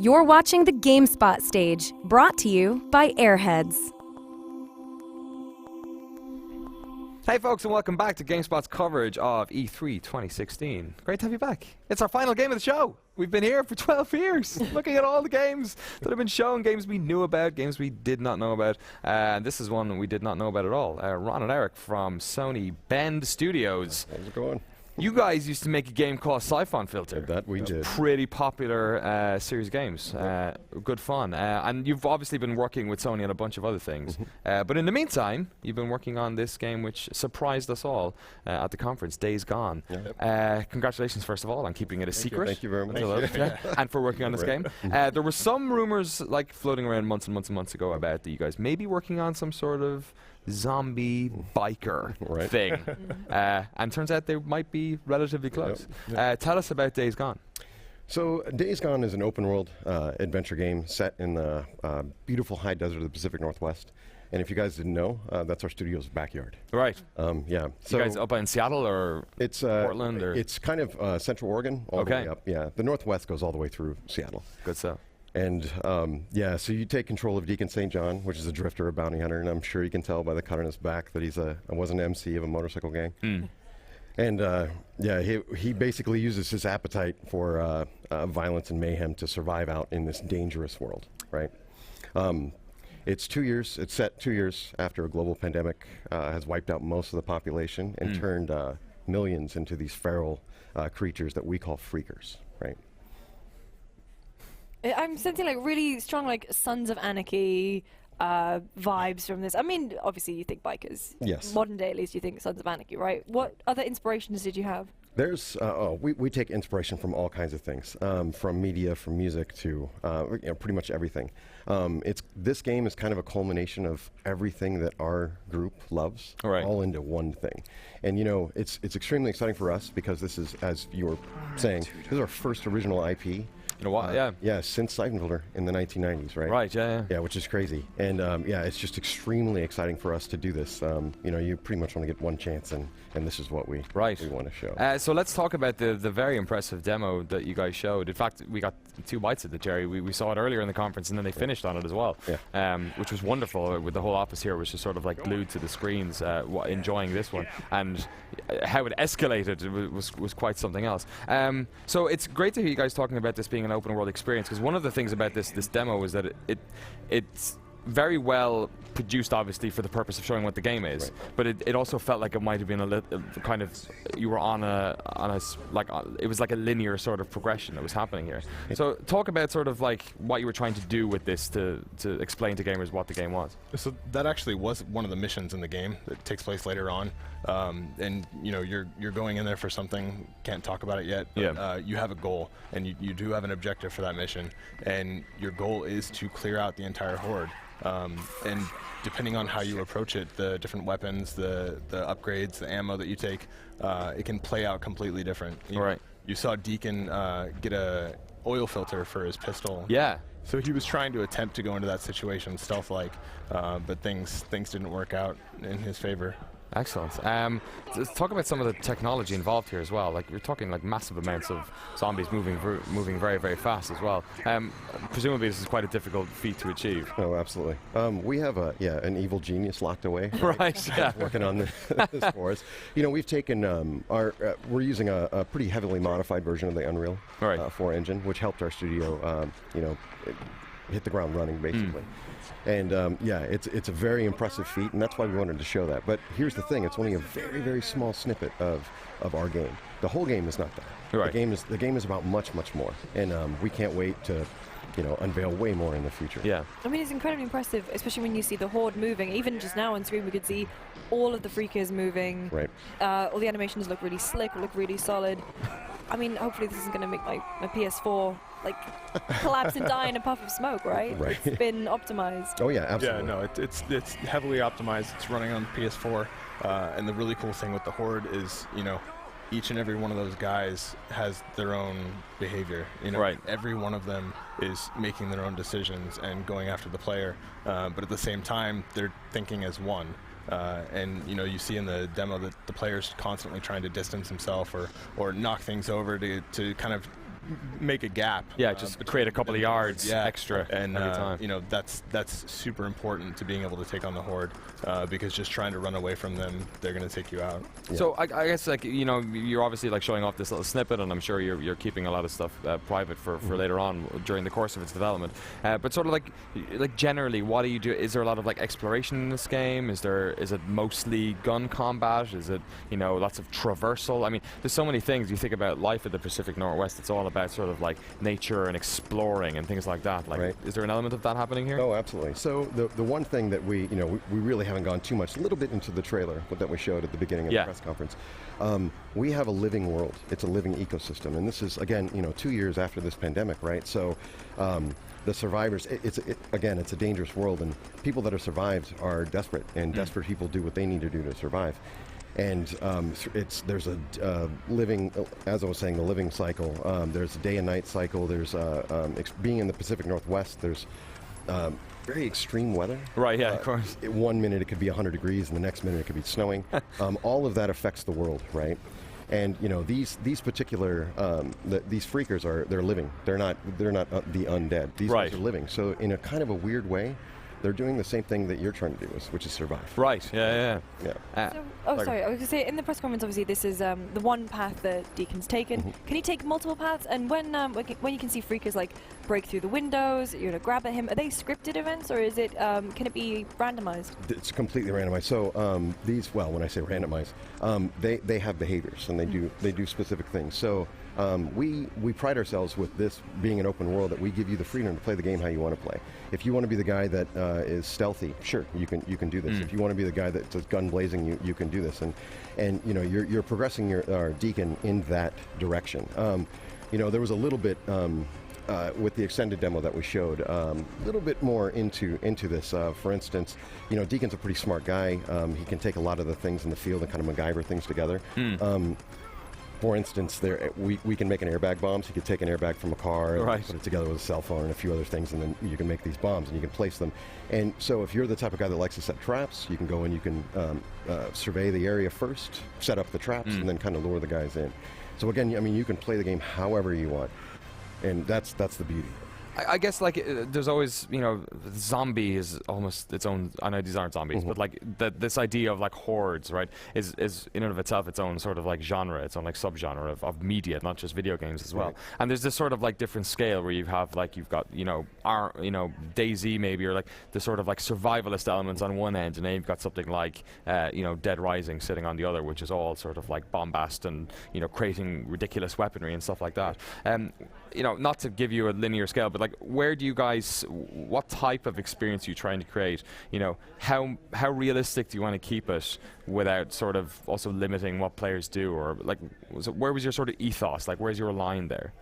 You're watching the GameSpot stage, brought to you by Airheads. Hey folks, and welcome back to GameSpot's coverage of E3 2016. Great to have you back. It's our final game of the show. We've been here for 12 years, looking at all the games that have been shown, games we knew about, games we did not know about. This is one we did not know about at all. Ron and Eric from Sony Bend Studios. How's it going? You guys used to make a game called Siphon Filter. That we did. Pretty popular series of games. Good fun. And you've obviously been working with Sony on a bunch of other things. But in the meantime, you've been working on this game which surprised us all at the conference, Days Gone. Yep. Congratulations, first of all, on keeping it a secret. Thank you very much. And for working on this game. There were some rumors like floating around months and months and months ago about that you guys may be working on some sort of zombie biker thing. And turns out they might be relatively close. Tell us about Days Gone. So Days Gone is an open world adventure game set in the beautiful high desert of the Pacific Northwest. And if you guys didn't know, that's our studio's backyard. Right. Yeah. So you guys up in Seattle or it's Portland? Or? It's kind of Central Oregon all the way up. Yeah. The Northwest goes all the way through Seattle. Good stuff. And yeah, so you take control of Deacon St. John, which is a drifter, a bounty hunter, and I'm sure you can tell by the cut on his back that I was an MC of a motorcycle gang. And yeah, he basically uses his appetite for violence and mayhem to survive out in this dangerous world, right? It's set 2 years after a global pandemic has wiped out most of the population and turned millions into these feral creatures that we call freakers, right? I'm sensing like really strong like Sons of Anarchy vibes from this. I mean, obviously you think bikers. Yes. Modern day at least you think Sons of Anarchy, right? What other inspirations did you have? There's, we take inspiration from all kinds of things, from media, from music to pretty much everything. This game is kind of a culmination of everything that our group loves, all into one thing. And you know, it's extremely exciting for us because this is, as you were saying, this is our first original IP. You know what? Yeah, since Siphon Filter in the 1990s, right? Right. Yeah. Yeah, which is crazy, and yeah, it's just extremely exciting for us to do this. You know, you pretty much want to get one chance, and this is what we want to show. So let's talk about the very impressive demo that you guys showed. In fact, we got 2 bites at it, Jerry. We saw it earlier in the conference, and then they finished on it as well, which was wonderful. With the whole office here was just sort of like glued to the screens, enjoying this one, and how it escalated was quite something else. So it's great to hear you guys talking about this being an open world experience, because one of the things about this demo is that it's very well produced, obviously, for the purpose of showing what the game is, but it also felt like it might have been a kind of, you were on a it was like a linear sort of progression that was happening here. So talk about sort of like what you were trying to do with this to explain to gamers what the game was. So that actually was one of the missions in the game that takes place later on, and you know, you're going in there for something, can't talk about it yet, but you have a goal, and you do have an objective for that mission, and your goal is to clear out the entire horde. And depending on how you approach it, the different weapons, the upgrades, the ammo that you take, it can play out completely different. You saw Deacon get a oil filter for his pistol. Yeah. So he was trying to attempt to go into that situation stealth-like, but things didn't work out in his favor. Excellent. Let's talk about some of the technology involved here as well. Like, we're talking like massive amounts of zombies moving very, very fast as well. Presumably this is quite a difficult feat to achieve. Oh, absolutely. We have an evil genius locked away. Working on this for us. You know, we've taken we're using a pretty heavily modified version of the Unreal 4 engine, which helped our studio, you know, hit the ground running, basically. And yeah, it's a very impressive feat, and that's why we wanted to show that. But here's the thing: it's only a very, very small snippet of our game. The whole game is not that. The game is about much, much more, and we can't wait to, you know, unveil way more in the future. Yeah. I mean, it's incredibly impressive, especially when you see the horde moving. Even just now on screen, we could see all of the freakers moving. All the animations look really slick, look really solid. I mean, hopefully this isn't going to make my PS4 like collapse and die in a puff of smoke, right? It's been optimized. Oh yeah, absolutely. Yeah, no, it's heavily optimized. It's running on PS4, and the really cool thing with the horde is, you know, each and every one of those guys has their own behavior. You know, every one of them is making their own decisions and going after the player, but at the same time, they're thinking as one. And you know, you see in the demo that the player's constantly trying to distance himself or knock things over to kind of make a gap. Yeah, just create a couple of yards extra and every time. you know, that's super important to being able to take on the horde, because just trying to run away from them, they're going to take you out. So I guess, like, you know, you're obviously like showing off this little snippet, and I'm sure you're keeping a lot of stuff private for later on during the course of its development. But sort of like generally, what do you do? Is there a lot of like exploration in this game? Is it mostly gun combat? Is it, you know, lots of traversal? I mean, there's so many things. You think about life in the Pacific Northwest, it's all about sort of like nature and exploring and things like that. Like, is there an element of that happening here? Oh, absolutely. So the one thing that we really haven't gone too much, a little bit into the trailer that we showed at the beginning of the press conference. We have a living world. It's a living ecosystem, and this is, again, 2 years after this pandemic, right? So the survivors, it's a dangerous world, and people that have survived are desperate, and desperate people do what they need to do to survive. And there's a living, as I was saying, the living cycle. There's a day and night cycle. There's being in the Pacific Northwest. There's very extreme weather. Right. Yeah. Of course. 1 minute it could be 100 degrees, and the next minute it could be snowing. All of that affects the world, right? And these particular these freakers they're living. They're not the undead. These guys are living. So in a kind of a weird way, they're doing the same thing that you're trying to do, which is survive. Right. Yeah. Sorry. I was going to say, in the press conference, obviously, this is the one path that Deacon's taken. Can he take multiple paths? And when you can see freakers like break through the windows, you're going to grab at him, are they scripted events, or is it can it be randomized? It's completely randomized. So when I say randomized, they have behaviors, and they do specific things. So we pride ourselves with this being an open world, that we give you the freedom to play the game how you want to play. If you want to be the guy that is stealthy, sure, you can do this. If you want to be the guy that's just gun blazing, you can do this. And you're progressing your Deacon in that direction. There was a little bit with the extended demo that we showed, a little bit more into this. For instance, Deacon's a pretty smart guy. He can take a lot of the things in the field and kind of MacGyver things together. For instance, we can make an airbag bomb. So you could take an airbag from a car, and put it together with a cell phone and a few other things, and then you can make these bombs and you can place them. And so if you're the type of guy that likes to set traps, you can go and you can survey the area first, set up the traps, and then kind of lure the guys in. So again, I mean, you can play the game however you want, and that's the beauty. I guess, like, there's always, zombie is almost its own. I know these aren't zombies, but like this idea of like hordes, right, is in and of itself its own sort of like genre, its own like subgenre of media, not just video games as well. And there's this sort of like different scale where you've got DayZ maybe, or like the sort of like survivalist elements on one end, and then you've got something like Dead Rising sitting on the other, which is all sort of like bombast and creating ridiculous weaponry and stuff like that. Not to give you a linear scale, but like, where do you guys, what type of experience are you trying to create? How realistic do you want to keep it without sort of also limiting what players do? Or like, where was your sort of ethos? Like, where's your line there?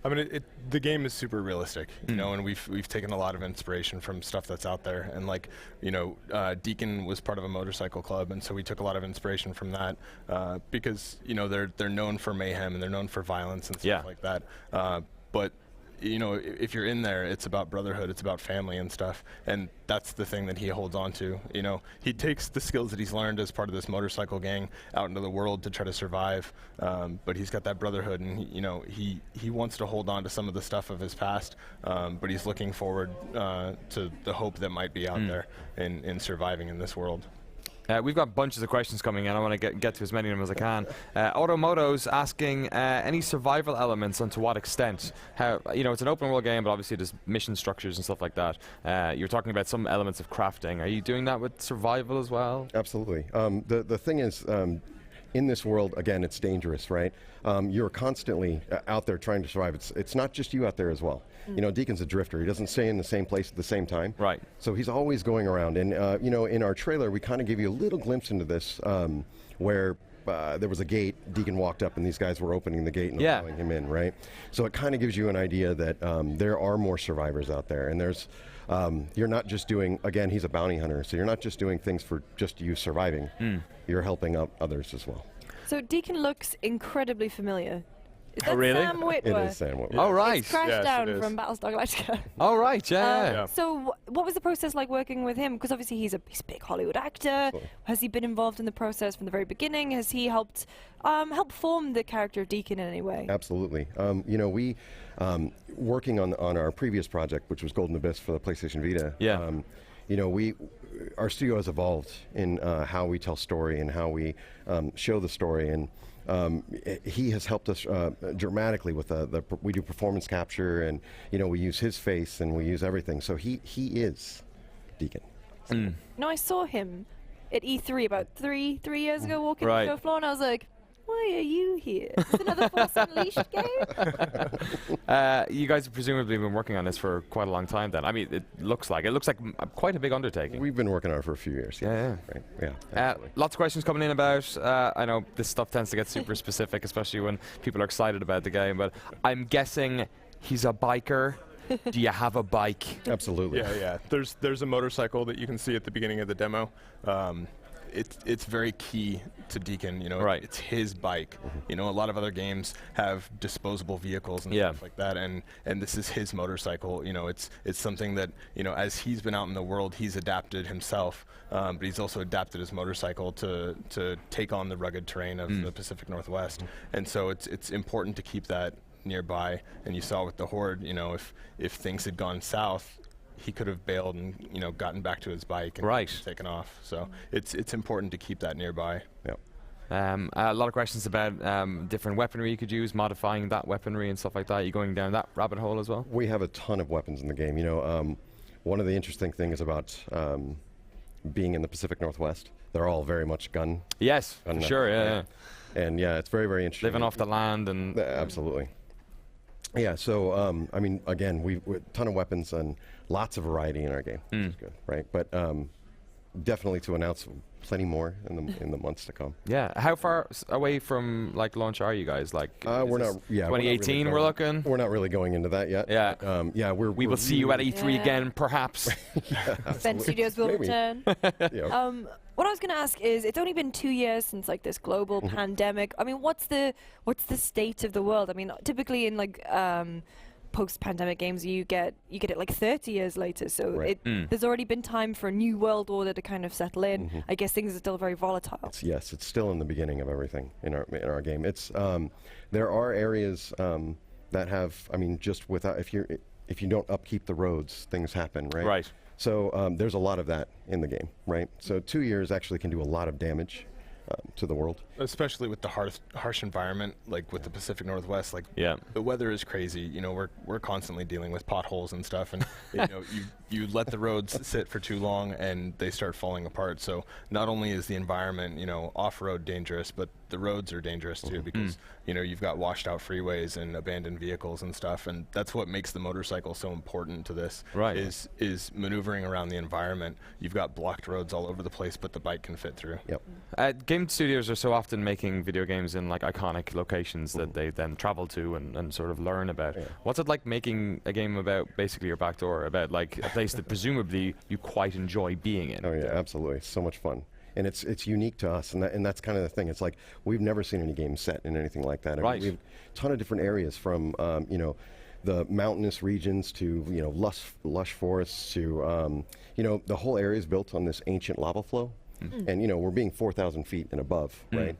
I mean, the game is super realistic, and we've taken a lot of inspiration from stuff that's out there. And like, Deacon was part of a motorcycle club, and so we took a lot of inspiration from that, because they're known for mayhem and they're known for violence and stuff like that. But if you're in there, it's about brotherhood, it's about family and stuff, and that's the thing that he holds on to. He takes the skills that he's learned as part of this motorcycle gang out into the world to try to survive, but he's got that brotherhood, and he wants to hold on to some of the stuff of his past, but he's looking forward to the hope that might be out there in surviving in this world. We've got bunches of questions coming in. I want to get to as many of them as I can. Automoto's asking any survival elements and to what extent. How it's an open world game, but obviously there's mission structures and stuff like that. You're talking about some elements of crafting. Are you doing that with survival as well? Absolutely. The thing is, in this world, again, it's dangerous, right? You're constantly out there trying to survive. It's not just you out there as well. Deacon's a drifter. He doesn't stay in the same place at the same time. Right. So he's always going around. And, in our trailer, we kind of give you a little glimpse into this where there was a gate. Deacon walked up, and these guys were opening the gate and allowing him in, right? So it kind of gives you an idea that there are more survivors out there. And there's you're not just doing, again, he's a bounty hunter, so you're not just doing things for just you surviving. You're helping out others as well. So Deacon looks incredibly familiar. Is that really? Sam Whitworth? It is Sam Whitworth. Oh, right. It's Crashdown from Battlestar Galactica. Oh, right. Yeah. So what was the process like working with him? Because obviously he's a big Hollywood actor. Absolutely. Has he been involved in the process from the very beginning? Has he helped form the character of Deacon in any way? Absolutely. You know, we working on our previous project, which was Golden Abyss for the PlayStation Vita. Yeah. You know, our studio has evolved in how we tell story and how we show the story, and he has helped us dramatically with we do performance capture, and you know, we use his face and we use everything. So he is Deacon. No, I saw him at E3 about three years ago walking Right. the show floor, and I was like, why are you here? Is this another Force Unleashed game? You guys have presumably been working on this for quite a long time then. I mean, it looks like quite a big undertaking. We've been working on it for a few years. Yeah. Right. Yeah. Absolutely. Lots of questions coming in about, I know this stuff tends to get super specific, especially when people are excited about the game, but I'm guessing he's a biker. Do you have a bike? Absolutely. Yeah. There's a motorcycle that you can see at the beginning of the demo. It's very key to Deacon, you know. Right. It's his bike. You know, a lot of other games have disposable vehicles and stuff like that, and this is his motorcycle. You know, it's something that, you know, as he's been out in the world, he's adapted himself, but he's also adapted his motorcycle to take on the rugged terrain of the Pacific Northwest, and so it's important to keep that nearby. And you saw with the Horde, you know, if things had gone south, he could have bailed and, you know, gotten back to his bike and taken off. So it's important to keep that nearby. Yep. A lot of questions about different weaponry you could use, modifying that weaponry and stuff like that. Are you going down that rabbit hole as well? We have a ton of weapons in the game. You know, one of the interesting things about being in the Pacific Northwest, they're all very much gun. Yes, for sure. Yeah. And yeah, it's very, very interesting. Living off the land and absolutely. Yeah, so I mean, again, we a ton of weapons and lots of variety in our game, which is good, right? But definitely to announce plenty more in the months to come. Yeah, how far away from like launch are you guys? Like, we're not. Yeah, 2018. We're looking. We're not really going into that yet. Yeah, yeah. We will see you at E3 again, perhaps. Bend Studios will return. Yeah. What I was going to ask is, it's only been 2 years since like this global pandemic. I mean, what's the state of the world? I mean, typically in like post-pandemic games, you get it like 30 years later. So there's already been time for a new world order to kind of settle in. I guess things are still very volatile. Yes, it's still in the beginning of everything in our game. It's there are areas that have, I mean, just without if you don't upkeep the roads, things happen, right? Right. So there's a lot of that in the game, right? So 2 years actually can do a lot of damage to the world. Especially with the harsh environment, like with the Pacific Northwest, like the weather is crazy. You know, we're constantly dealing with potholes and stuff, and you know, you let the roads sit for too long and they start falling apart. So not only is the environment, you know, off-road dangerous, but the roads are dangerous too, because you know, you've got washed out freeways and abandoned vehicles and stuff, and that's what makes the motorcycle so important to this. Right. Is maneuvering around the environment. You've got blocked roads all over the place, but the bike can fit through. Yep. Game studios are so often making video games in like iconic locations that they then travel to and sort of learn about. What's it like making a game about basically your back door, about like a place that presumably you quite enjoy being in? Oh yeah, absolutely. So much fun. And it's unique to us, and that's kind of the thing. It's like we've never seen any game set in anything like that. Right. We have a ton of different areas, from you know, the mountainous regions to, you know, lush forests to you know, the whole area is built on this ancient lava flow. And you know, we're being 4,000 feet and above, right?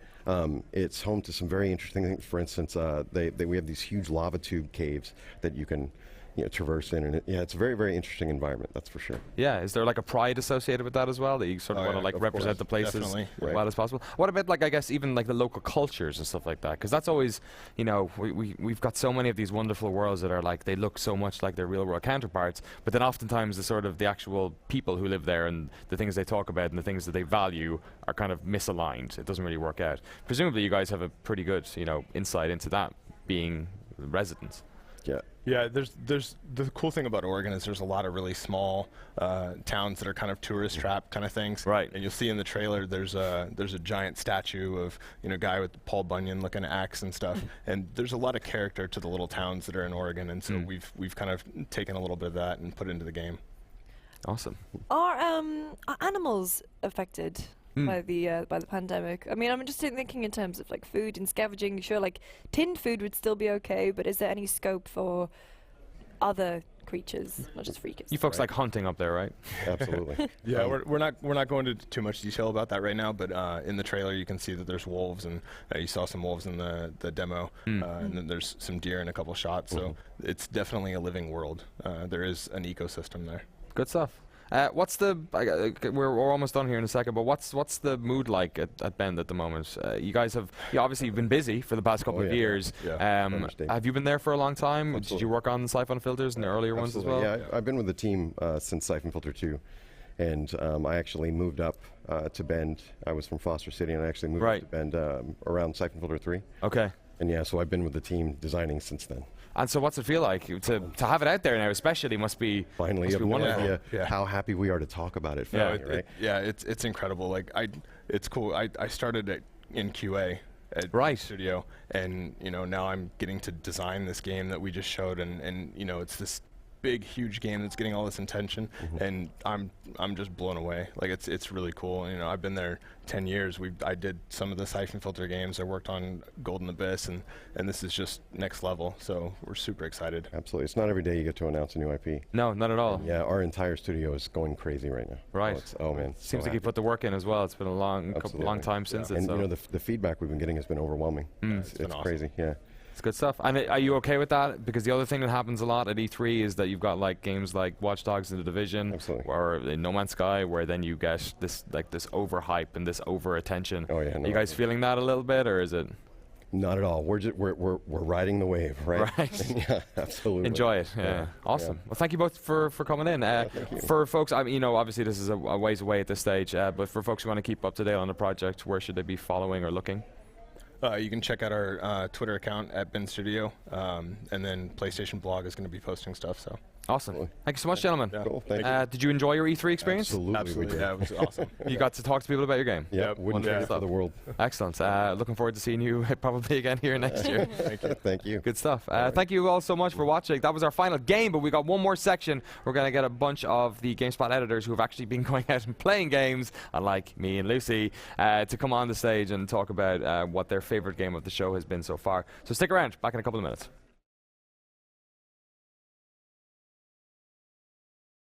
It's home to some very interesting things. For instance, we have these huge lava tube caves that you can, you know, traverse in, and it's a very, very interesting environment, that's for sure. Yeah, is there like a pride associated with that as well, that you sort of want to like represent the place as well as possible? What about like, I guess, even like the local cultures and stuff like that? Because that's always, you know, we've got so many of these wonderful worlds that are like, they look so much like their real world counterparts, but then oftentimes the sort of the actual people who live there and the things they talk about and the things that they value are kind of misaligned. It doesn't really work out. Presumably you guys have a pretty good, you know, insight into that, being residents. Yeah, there's the cool thing about Oregon is there's a lot of really small towns that are kind of tourist trap kind of things. Right. And you'll see in the trailer there's a giant statue of, you know, a guy with Paul Bunyan looking axe and stuff. And there's a lot of character to the little towns that are in Oregon, and so we've kind of taken a little bit of that and put it into the game. Awesome. Are animals affected by the pandemic. I mean, I'm just thinking in terms of like food and scavenging. Sure, like tinned food would still be okay, but is there any scope for other creatures, not just freakers? You folks like hunting up there, right? Absolutely. Yeah, we're not going into too much detail about that right now, but in the trailer you can see that there's wolves, and you saw some wolves in the demo, and then there's some deer in a couple shots. So it's definitely a living world. There is an ecosystem there. Good stuff. What's the? We're almost done here in a second, but what's the mood like at Bend at the moment? You guys have obviously been busy for the past couple of years. Have you been there for a long time? Absolutely. Did you work on Siphon Filters and the earlier ones as well? Yeah, I've been with the team since Siphon Filter 2, and I actually moved up to Bend. I was from Foster City, and I actually moved up to Bend around Siphon Filter 3. Okay. And yeah, so I've been with the team designing since then. And so what's it feel like to have it out there now, especially must be wonderful. How happy we are to talk about it finally, right? It's incredible. Like it's cool. I started in QA at Studio, and now I'm getting to design this game that we just showed, and it's this big, huge game that's getting all this attention, and I'm just blown away. Like it's really cool. I've been there 10 years. I did some of the Siphon Filter games. I worked on Golden Abyss, and this is just next level. So we're super excited. Absolutely, it's not every day you get to announce a new IP. No, not at all. And yeah, our entire studio is going crazy right now. Right. So oh man, seems like you put the work in as well. It's been a long time since. And the feedback we've been getting has been overwhelming. It's awesome. Crazy. Yeah. It's good stuff. And are you okay with that? Because the other thing that happens a lot at E3 is that you've got like games like Watch Dogs and The Division, or No Man's Sky, where then you get this overhype and this over attention. Oh yeah. Are you guys feeling that a little bit, or is it? Not at all. We're riding the wave, right? Right. Yeah, absolutely. Enjoy it. Yeah. Awesome. Well, thank you both for coming in. For folks, obviously this is a ways away at this stage, but for folks who want to keep up to date on the project, where should they be following or looking? You can check out our Twitter account at Bend Studio, and then PlayStation blog is going to be posting stuff. So awesome. Thank you so much, gentlemen. Yeah. Cool. Thank you. Did you enjoy your E3 experience? Absolutely. Yeah, it was awesome. You got to talk to people about your game. Yeah, wouldn't trade it for the world. Excellent. Looking forward to seeing you probably again here next year. Thank you. Thank you. Good stuff. Thank you all so much for watching. That was our final game, but we got one more section. We're going to get a bunch of the GameSpot editors who have actually been going out and playing games, unlike me and Lucy, to come on the stage and talk about what their favorite game of the show has been so far. So stick around. Back in a couple of minutes.